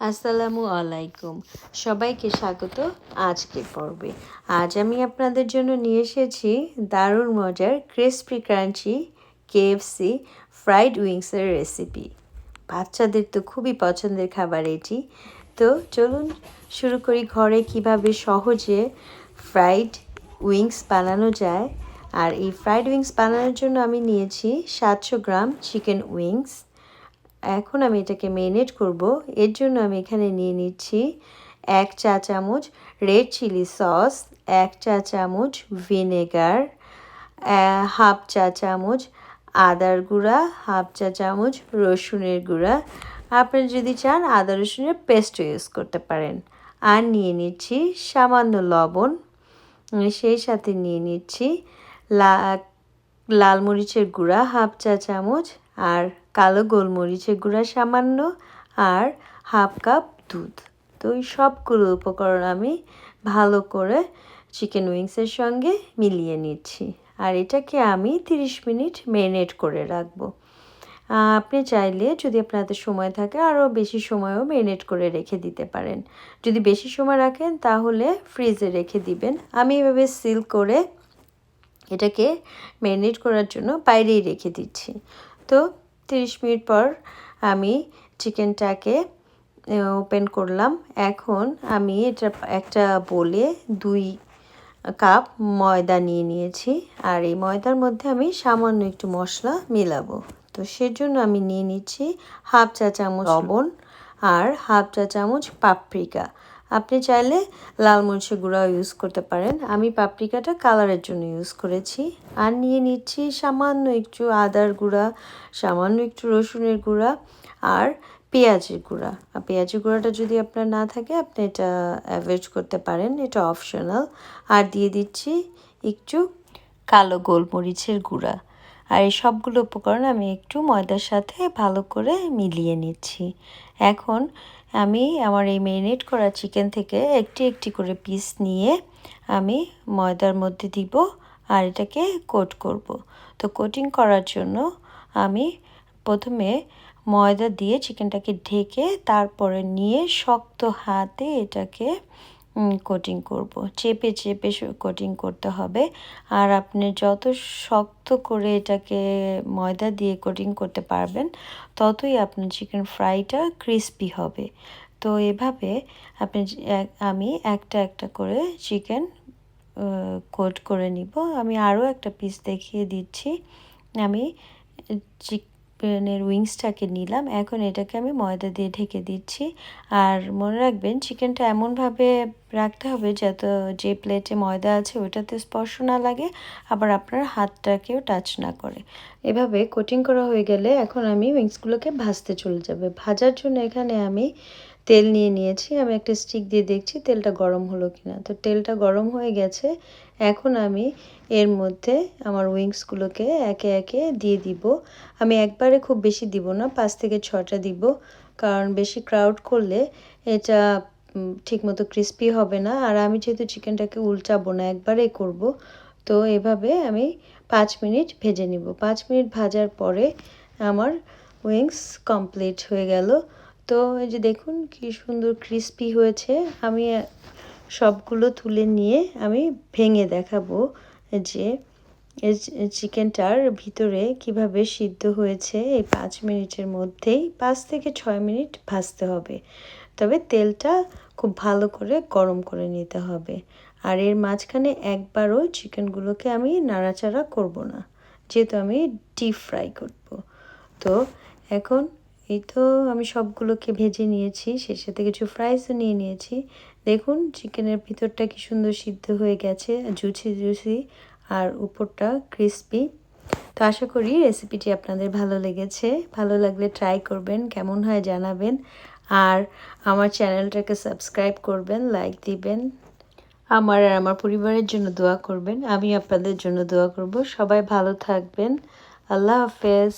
আসসালামু আলাইকুম, সবাইকে স্বাগত আজকের পর্বে। আজ আমি আপনাদের জন্য নিয়ে এসেছি দারুণ মজার ক্রিসপি ক্রাঞ্চি কেএফসি ফ্রাইড উইংসের রেসিপি। বাচ্চাদের তো খুবই পছন্দের খাবার এটি। তো চলুন শুরু করি ঘরে কিভাবে সহজে ফ্রাইড উইংস বানানো যায়। আর এই ফ্রাইড উইংস বানানোর জন্য আমি নিয়েছি 700 গ্রাম চিকেন উইংস। এখন আমি এটাকে মেরিনেট করব। এর জন্য আমি এখানে নিয়ে নিচ্ছি 1 চা চামচ রেড চিলি সস, 1 চা চামচ ভিনেগার, হাফ চা চামচ আদার গুঁড়া, হাফ চা চামচ রসুনের গুঁড়া। আপনারা যদি চান আদা রসুনের পেস্টও ইউজ করতে পারেন। আর নিয়ে নিচ্ছি সামান্য লবণ, সেই সাথে নিয়ে নিচ্ছি লাল মরিচের গুঁড়া হাফ চা চামচ, আর কালো গোলমরিচের গুঁড়া সামান্য, আর হাফ কাপ দুধ। তো এই সবগুলো উপকরণ আমি ভালো করে চিকেন উইংসের সঙ্গে মিলিয়ে নিচ্ছি। আর এটাকে আমি 30 মিনিট ম্যারিনেট করে রাখবো। আপনি চাইলে যদি আপনাদের সময় থাকে আরও বেশি সময়ও ম্যারিনেট করে রেখে দিতে পারেন। যদি বেশি সময় রাখেন তাহলে ফ্রিজে রেখে দিবেন। আমি এভাবে সিল করে এটাকে ম্যারিনেট করার জন্য বাইরেই রেখে দিচ্ছি। তো 30 মিনিট পর আমি চিকেনটাকে ওপেন করলাম। এখন আমি এটা একটা বোলে 2 কাপ ময়দা নিয়ে নিয়েছি। আর এই ময়দার মধ্যে আমি সামান্য একটু মশলা মেলাবো। তো সেজন্য আমি নিয়ে নিচ্ছি হাফ চা চামচ লবণ আর হাফ চা চামচ পাপরিকা। আপনি চাইলে লাল মরিচের গুঁড়াও ইউজ করতে পারেন। আমি পাপরিকাটা কালারের জন্য ইউজ করেছি। আর নিয়ে নিচ্ছি সামান্য একটু আদার গুঁড়া, সামান্য একটু রসুনের গুঁড়া আর পেঁয়াজের গুঁড়া। পেঁয়াজের গুঁড়াটা যদি আপনার না থাকে আপনি এটা অ্যাভয়েড করতে পারেন, এটা অপশনাল। আর দিয়ে দিচ্ছি একটু কালো গোলমরিচের গুঁড়া। আর এই সবগুলো উপকরণ আমি একটু ময়দার সাথে ভালো করে মিলিয়ে নিচ্ছি। এখন আমি আমার এই ম্যারিনেট করা চিকেন থেকে একটি একটি করে পিস নিয়ে আমি ময়দার মধ্যে দিব আর এটাকে কোট করব। তো কোটিং করার জন্য আমি প্রথমে ময়দা দিয়ে চিকেনটাকে ঢেকে তারপরে নিয়ে শক্ত হাতে এটাকে কোটিং করব। চেপে চেপে কোটিং করতে হবে। আর আপনি যত শক্ত করে এটাকে ময়দা দিয়ে কোটিং করতে পারবেন ততই আপনার চিকেন ফ্রাইটা ক্রিস্পি হবে। তো এভাবে আমি একটা একটা করে চিকেন কোট করে নিব। আমি আরও একটা পিস দেখিয়ে দিচ্ছি। আমি চিকেনের উইংসটাকে নিলাম। এখন এটাকে আমি ময়দা দিয়ে ঢেকে দিচ্ছি। আর মনে রাখবেন চিকেনটা এমনভাবে রাখতে হবে যাতে যে প্লেটে ময়দা আছে ওটাতে স্পর্শ না লাগে, আবার আপনার হাতটাকেও টাচ না করে। এভাবে কোটিং করা হয়ে গেলে এখন আমি উইংসগুলোকে ভাজতে চলে যাবে। ভাজার জন্য এখানে আমি তেল নিয়ে নিয়েছি। আমি একটা স্টিক দিয়ে দেখছি তেলটা গরম হলো কিনা। তো তেলটা গরম হয়ে গেছে। এখন আমি এর মধ্যে আমার উইংসগুলোকে একে একে দিয়ে দিব। আমি একবারে খুব বেশি দিব না, 5 থেকে 6টা দিব, কারণ বেশি ক্রাউড করলে এটা ঠিকমতো ক্রিস্পি হবে না। আর আমি যেহেতু চিকেনটাকে উল্টাবো না, একবারেই করব, তো এভাবে আমি 5 মিনিট ভেজে নিব। 5 মিনিট ভাজার পরে আমার উইংস কমপ্লিট হয়ে গেল। তো এই যে দেখুন কি সুন্দর ক্রিস্পি হয়েছে। আমি সবগুলো তুলে নিয়ে আমি ভেঙে দেখাবো যে চিকেনটার ভিতরে কিভাবে সিদ্ধ হয়েছে। এই 5 মিনিটের মধ্যেই 5 থেকে 6 মিনিট ভাজতে হবে, তবে তেলটা খুব ভালো করে গরম করে নিতে হবে। আর এর মাঝখানে একবারও চিকেনগুলোকে আমি নাড়াচাড়া করব না, যেহেতু আমি ডিপ ফ্রাই করব। তো এখন এই তো আমি সবগুলোকে ভেজে নিয়েছি, সেই সাথে কিছু ফ্রাইসও নিয়ে নিয়েছি। দেখুন চিকেনের ভিতরটা কি সুন্দর সিদ্ধ হয়ে গেছে, জুসি জুসি, আর উপরটা ক্রিস্পি। তো আশা করি রেসিপিটি আপনাদের ভালো লেগেছে। ভালো লাগলে ট্রাই করবেন, কেমন হয় জানাবেন। আর আমার চ্যানেলটাকে সাবস্ক্রাইব করবেন, লাইক দিবেন। আমার আর আমার পরিবারের জন্য দোয়া করবেন। আমি আপনাদের জন্য দোয়া করব। সবাই ভালো থাকবেন। আল্লাহ হাফেজ।